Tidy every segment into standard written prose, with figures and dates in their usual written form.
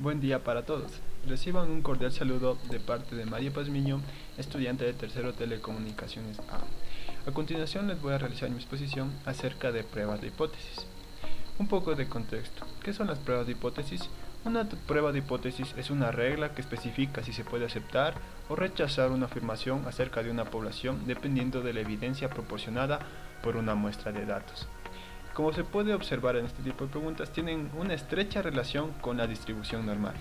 Buen día para todos. Reciban un cordial saludo de parte de María Pazmiño, estudiante de tercero Telecomunicaciones A. A continuación les voy a realizar mi exposición acerca de pruebas de hipótesis. Un poco de contexto. ¿Qué son las pruebas de hipótesis? Una prueba de hipótesis es una regla que especifica si se puede aceptar o rechazar una afirmación acerca de una población dependiendo de la evidencia proporcionada por una muestra de datos. Como se puede observar en este tipo de preguntas, tienen una estrecha relación con la distribución normal.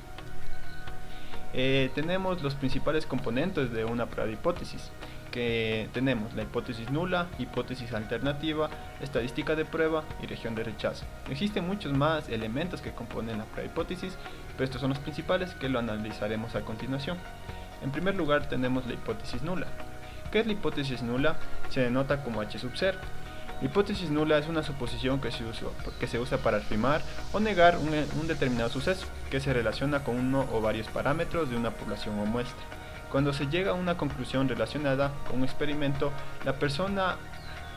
Tenemos los principales componentes de una prueba de hipótesis, que tenemos la hipótesis nula, hipótesis alternativa, estadística de prueba y región de rechazo. Existen muchos más elementos que componen la prueba de hipótesis, pero estos son los principales que lo analizaremos a continuación. En primer lugar tenemos la hipótesis nula. ¿Qué es la hipótesis nula? Se denota como H sub 0. La hipótesis nula es una suposición que se usa para afirmar o negar un determinado suceso, que se relaciona con uno o varios parámetros de una población o muestra. Cuando se llega a una conclusión relacionada con un experimento, la persona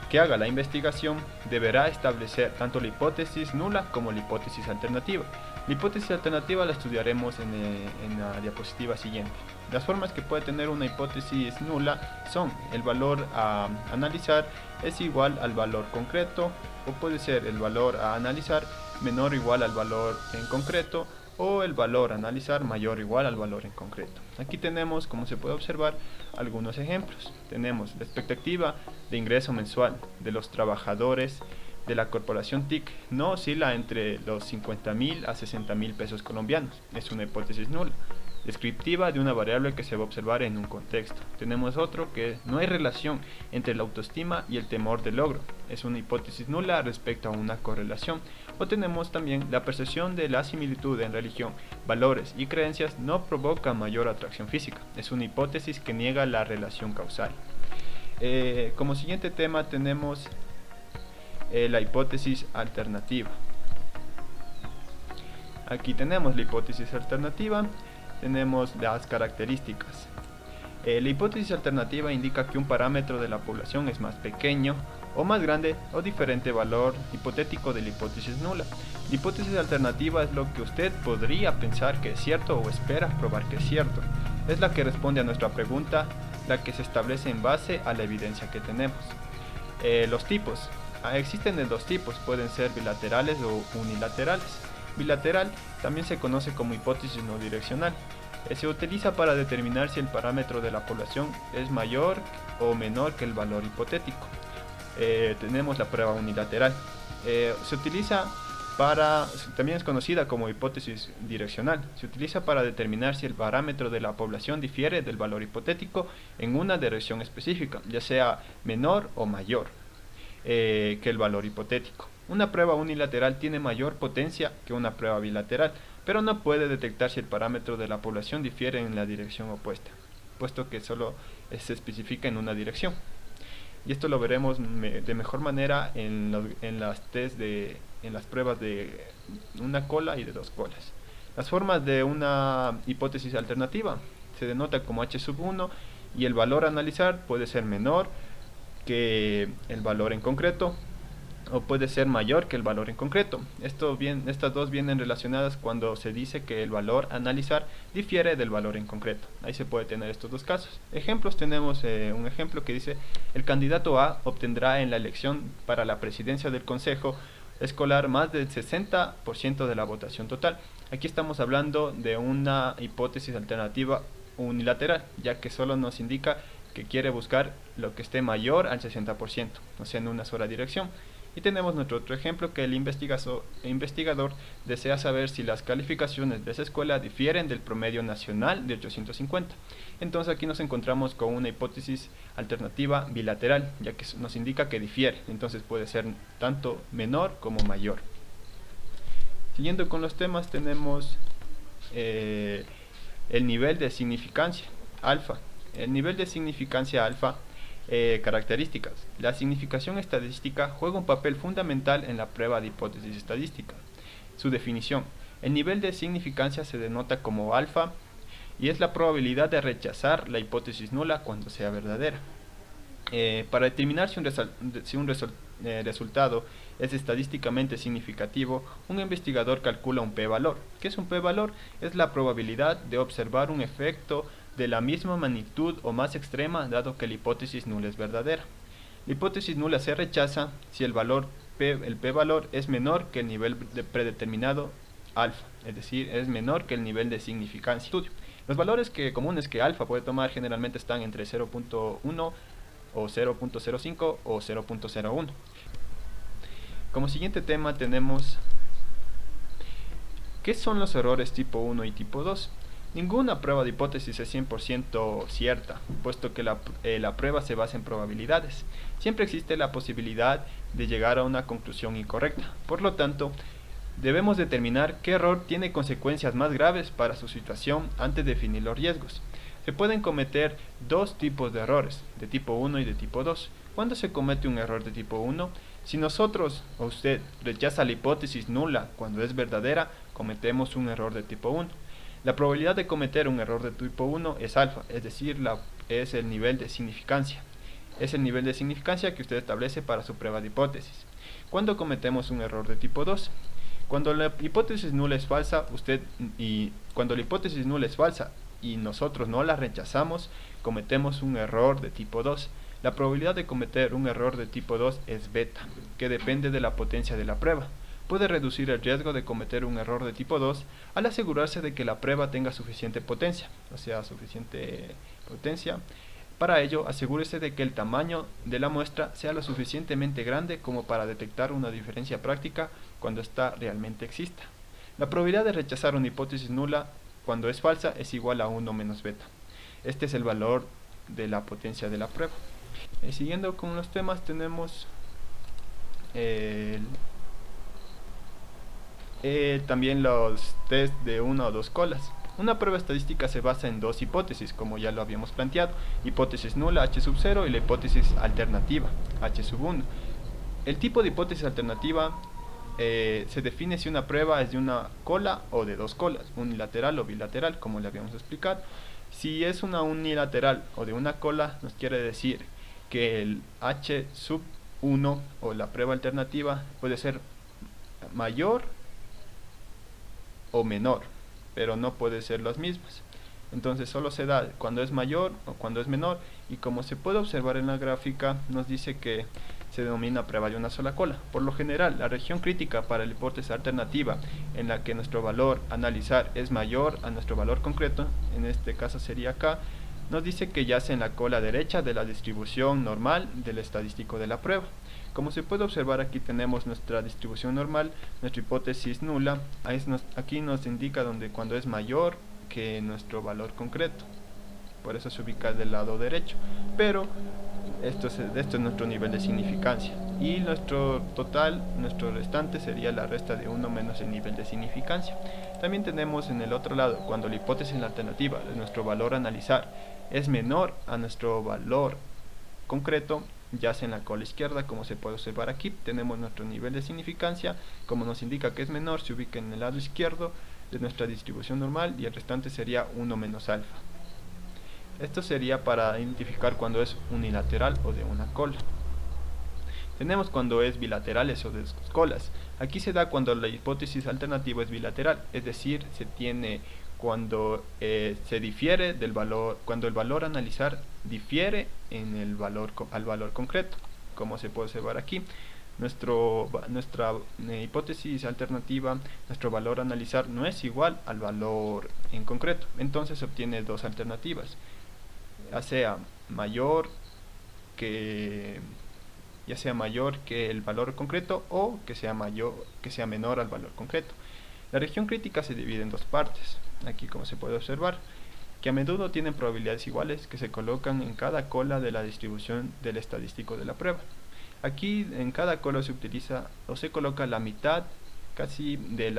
que haga la investigación deberá establecer tanto la hipótesis nula como la hipótesis alternativa. La hipótesis alternativa la estudiaremos en la diapositiva siguiente. Las formas que puede tener una hipótesis nula son: el valor a analizar es igual al valor concreto, o puede ser el valor a analizar menor o igual al valor en concreto, o el valor a analizar mayor o igual al valor en concreto. Aquí tenemos, como se puede observar, algunos ejemplos. Tenemos la expectativa de ingreso mensual de los trabajadores de la corporación TIC no oscila entre los 50.000 a 60.000 pesos colombianos. Es una hipótesis nula. Descriptiva de una variable que se va a observar en un contexto. Tenemos otro que no hay relación entre la autoestima y el temor del logro. Es una hipótesis nula respecto a una correlación. O tenemos también la percepción de la similitud en religión, valores y creencias no provoca mayor atracción física. Es una hipótesis que niega la relación causal. Como siguiente tema tenemos la hipótesis alternativa. Aquí tenemos la hipótesis alternativa. Tenemos las características. La hipótesis alternativa indica que un parámetro de la población es más pequeño o más grande o diferente valor hipotético de la hipótesis nula. La hipótesis alternativa es lo que usted podría pensar que es cierto o espera probar que es cierto. Es la que responde a nuestra pregunta, la que se establece en base a la evidencia que tenemos. Los tipos. Existen de dos tipos, pueden ser bilaterales o unilaterales. Bilateral también se conoce como hipótesis no direccional. Se utiliza para determinar si el parámetro de la población es mayor o menor que el valor hipotético. Tenemos la prueba unilateral. También es conocida como hipótesis direccional. Se utiliza para determinar si el parámetro de la población difiere del valor hipotético en una dirección específica, ya sea menor o mayor que el valor hipotético. Una prueba unilateral tiene mayor potencia que una prueba bilateral, pero no puede detectar si el parámetro de la población difiere en la dirección opuesta, puesto que solo se especifica en una dirección. Y esto lo veremos de mejor manera en las pruebas de una cola y de dos colas. Las formas de una hipótesis alternativa se denota como H sub 1 y el valor a analizar puede ser menor que el valor en concreto o puede ser mayor que el valor en concreto. Estas dos vienen relacionadas cuando se dice que el valor a analizar difiere del valor en concreto. Ahí se puede tener estos dos casos. Ejemplos, tenemos un ejemplo que dice: el candidato A obtendrá en la elección para la presidencia del consejo escolar más del 60% de la votación total. Aquí estamos hablando de una hipótesis alternativa unilateral, ya que solo nos indica que quiere buscar lo que esté mayor al 60%, o sea, en una sola dirección. Y tenemos nuestro otro ejemplo, que el investigador desea saber si las calificaciones de esa escuela difieren del promedio nacional de 850. Entonces aquí nos encontramos con una hipótesis alternativa bilateral, ya que nos indica que difiere, entonces puede ser tanto menor como mayor. Siguiendo con los temas, tenemos el nivel de significancia alfa. El nivel de significancia alfa. Características. La significación estadística juega un papel fundamental en la prueba de hipótesis estadística. Su definición. El nivel de significancia se denota como alfa y es la probabilidad de rechazar la hipótesis nula cuando sea verdadera. Para determinar si un resultado es estadísticamente significativo, un investigador calcula un p-valor. ¿Qué es un p-valor? Es la probabilidad de observar un efecto de la misma magnitud o más extrema dado que la hipótesis nula es verdadera. La hipótesis nula se rechaza si el p-valor es menor que el nivel predeterminado alfa, es decir, es menor que el nivel de significancia. Los valores comunes que alfa puede tomar generalmente están entre 0.1 o 0.05 o 0.01. Como siguiente tema tenemos ¿qué son los errores tipo 1 y tipo 2? Ninguna prueba de hipótesis es 100% cierta, puesto que la prueba se basa en probabilidades. Siempre existe la posibilidad de llegar a una conclusión incorrecta. Por lo tanto, debemos determinar qué error tiene consecuencias más graves para su situación antes de definir los riesgos. Se pueden cometer dos tipos de errores, de tipo 1 y de tipo 2. ¿Cuándo se comete un error de tipo 1? Si nosotros o usted rechaza la hipótesis nula cuando es verdadera, cometemos un error de tipo 1. La probabilidad de cometer un error de tipo 1 es alfa, es decir, es el nivel de significancia. Es el nivel de significancia que usted establece para su prueba de hipótesis. ¿Cuándo cometemos un error de tipo 2? Cuando la hipótesis nula es falsa, y nosotros no la rechazamos, cometemos un error de tipo 2. La probabilidad de cometer un error de tipo 2 es beta, que depende de la potencia de la prueba. Puede reducir el riesgo de cometer un error de tipo 2 al asegurarse de que la prueba tenga suficiente potencia, Para ello, asegúrese de que el tamaño de la muestra sea lo suficientemente grande como para detectar una diferencia práctica cuando ésta realmente exista. La probabilidad de rechazar una hipótesis nula cuando es falsa es igual a 1 menos beta. Este es el valor de la potencia de la prueba. Siguiendo con los temas tenemos también los test de una o dos colas. Una prueba estadística se basa en dos hipótesis, como ya lo habíamos planteado: hipótesis nula H sub 0 y la hipótesis alternativa H sub 1. El tipo de hipótesis alternativa se define si una prueba es de una cola o de dos colas, unilateral o bilateral, como le habíamos explicado. Si es una unilateral o de una cola, nos quiere decir que el H sub 1 o la prueba alternativa puede ser mayor o menor, pero no puede ser las mismas. Entonces solo se da cuando es mayor o cuando es menor, y como se puede observar en la gráfica, nos dice que se denomina prueba de una sola cola. Por lo general, la región crítica para la hipótesis alternativa en la que nuestro valor a analizar es mayor a nuestro valor concreto, en este caso sería acá, nos dice que yace en la cola derecha de la distribución normal del estadístico de la prueba. Como se puede observar, aquí tenemos nuestra distribución normal, nuestra hipótesis nula. Aquí nos indica cuando es mayor que nuestro valor concreto, por eso se ubica del lado derecho, pero esto es nuestro nivel de significancia, y nuestro restante sería la resta de 1 menos el nivel de significancia. También tenemos en el otro lado, cuando la hipótesis alternativa de nuestro valor a analizar es menor a nuestro valor concreto, yace en la cola izquierda. Como se puede observar aquí, tenemos nuestro nivel de significancia, como nos indica que es menor, se ubica en el lado izquierdo de nuestra distribución normal, y el restante sería 1 menos alfa. Esto sería para identificar cuando es unilateral o de una cola. Tenemos cuando es bilaterales o de dos colas. Aquí se da cuando la hipótesis alternativa es bilateral, es decir, se tiene cuando se difiere del valor, cuando el valor a analizar difiere al valor concreto, como se puede observar aquí. Nuestra hipótesis alternativa, nuestro valor a analizar no es igual al valor en concreto, entonces se obtiene dos alternativas, ya sea mayor que el valor concreto, o que sea menor al valor concreto. La región crítica se divide en dos partes, aquí como se puede observar, que a menudo tienen probabilidades iguales, que se colocan en cada cola de la distribución del estadístico de la prueba. Aquí en cada cola se utiliza o se coloca la mitad casi del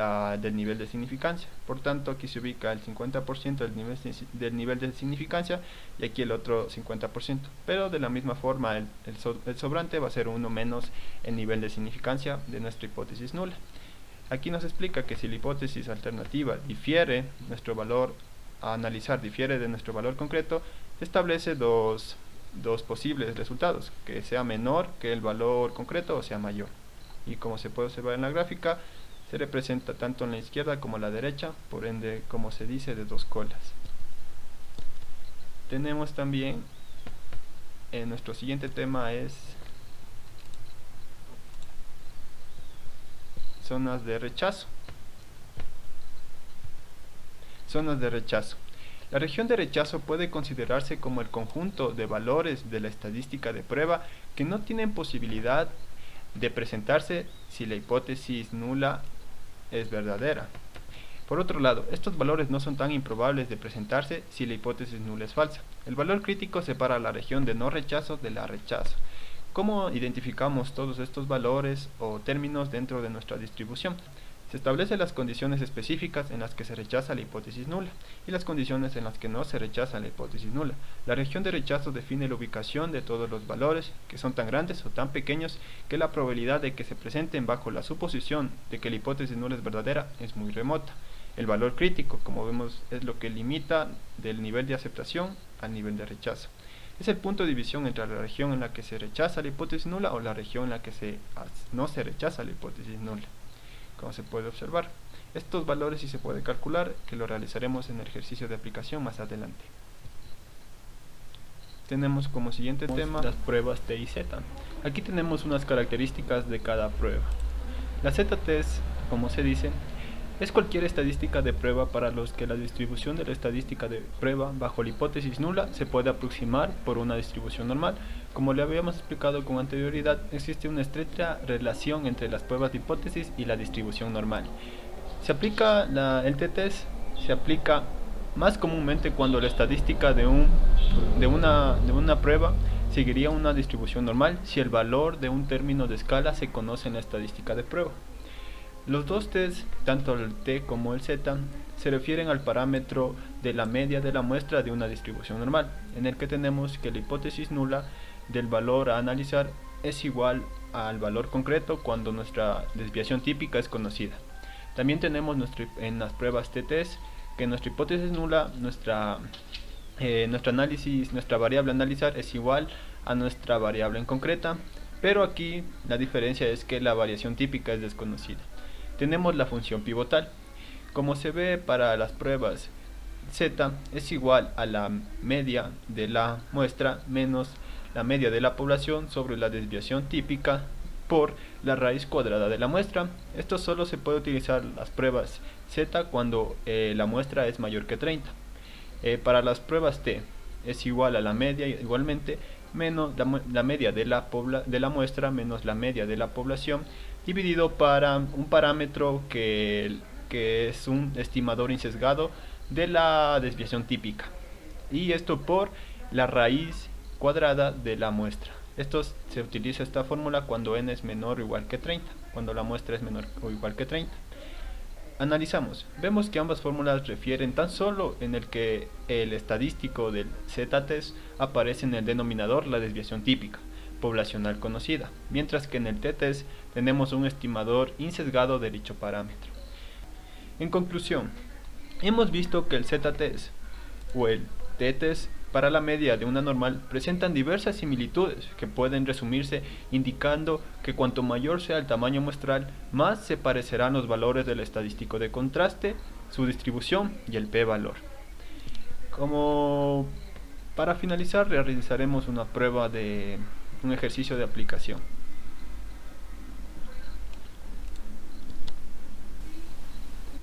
nivel de significancia. Por tanto, aquí se ubica el 50% del nivel de significancia, y aquí el otro 50%. Pero de la misma forma, el sobrante va a ser 1 menos el nivel de significancia de nuestra hipótesis nula. Aquí nos explica que si la hipótesis alternativa difiere, nuestro valor a analizar difiere de nuestro valor concreto, se establece dos dos posibles resultados, que sea menor que el valor concreto o sea mayor. Y como se puede observar en la gráfica, se representa tanto en la izquierda como en la derecha, por ende, como se dice, de dos colas. Tenemos también, nuestro siguiente tema es zonas de rechazo. Zonas de rechazo. La región de rechazo puede considerarse como el conjunto de valores de la estadística de prueba que no tienen posibilidad de presentarse si la hipótesis nula es verdadera. Por otro lado, estos valores no son tan improbables de presentarse si la hipótesis nula es falsa. El valor crítico separa la región de no rechazo de la rechazo. ¿Cómo identificamos todos estos valores o términos dentro de nuestra distribución? Se establecen las condiciones específicas en las que se rechaza la hipótesis nula y las condiciones en las que no se rechaza la hipótesis nula. La región de rechazo define la ubicación de todos los valores que son tan grandes o tan pequeños que la probabilidad de que se presenten bajo la suposición de que la hipótesis nula es verdadera es muy remota. El valor crítico, como vemos, es lo que limita del nivel de aceptación al nivel de rechazo. Es el punto de división entre la región en la que se rechaza la hipótesis nula o la región en la que no se rechaza la hipótesis nula. Como se puede observar, estos valores sí se puede calcular, que lo realizaremos en el ejercicio de aplicación más adelante. Tenemos como siguiente tema las pruebas T y Z. Aquí tenemos unas características de cada prueba. La Z-test, como se dice, es cualquier estadística de prueba para los que la distribución de la estadística de prueba bajo la hipótesis nula se puede aproximar por una distribución normal. Como le habíamos explicado con anterioridad, existe una estrecha relación entre las pruebas de hipótesis y la distribución normal. Se aplica el t-test, se aplica más comúnmente cuando la estadística de una prueba seguiría una distribución normal si el valor de un término de escala se conoce en la estadística de prueba. Los dos test, tanto el t como el z, se refieren al parámetro de la media de la muestra de una distribución normal, en el que tenemos que la hipótesis nula del valor a analizar es igual al valor concreto cuando nuestra desviación típica es conocida. También tenemos en las pruebas t-test que nuestra hipótesis nula, nuestra variable a analizar es igual a nuestra variable en concreta, pero aquí la diferencia es que la variación típica es desconocida. Tenemos la función pivotal. Como se ve para las pruebas, z es igual a la media de la muestra menos la media de la población sobre la desviación típica por la raíz cuadrada de la muestra. Esto solo se puede utilizar en las pruebas z cuando la muestra es mayor que 30. Para las pruebas t es igual a la media igualmente menos la media de la muestra menos la media de la población dividido para un parámetro que es un estimador insesgado de la desviación típica, y esto por la raíz cuadrada de la muestra. Se utiliza esta fórmula cuando n es menor o igual que 30, cuando la muestra es menor o igual que 30. Analizamos, vemos que ambas fórmulas refieren tan solo en el que el estadístico del z-test aparece en el denominador la desviación típica poblacional conocida, mientras que en el t-test tenemos un estimador insesgado de dicho parámetro. En conclusión, hemos visto que el z-test o el t-test para la media de una normal presentan diversas similitudes que pueden resumirse indicando que cuanto mayor sea el tamaño muestral, más se parecerán los valores del estadístico de contraste, su distribución y el p-valor. Como para finalizar, realizaremos una prueba de un ejercicio de aplicación.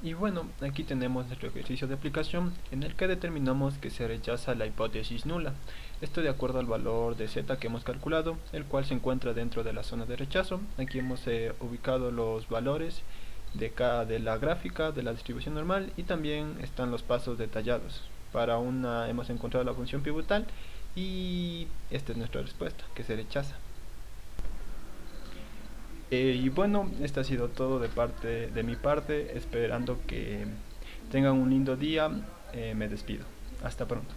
Y bueno, aquí tenemos nuestro ejercicio de aplicación en el que determinamos que se rechaza la hipótesis nula. Esto de acuerdo al valor de z que hemos calculado, el cual se encuentra dentro de la zona de rechazo. Aquí hemos ubicado los valores de la gráfica de la distribución normal y también están los pasos detallados. Para una hemos encontrado la función pivotal y esta es nuestra respuesta, que se rechaza. Y bueno, esto ha sido todo de mi parte, esperando que tengan un lindo día. Me despido. Hasta pronto.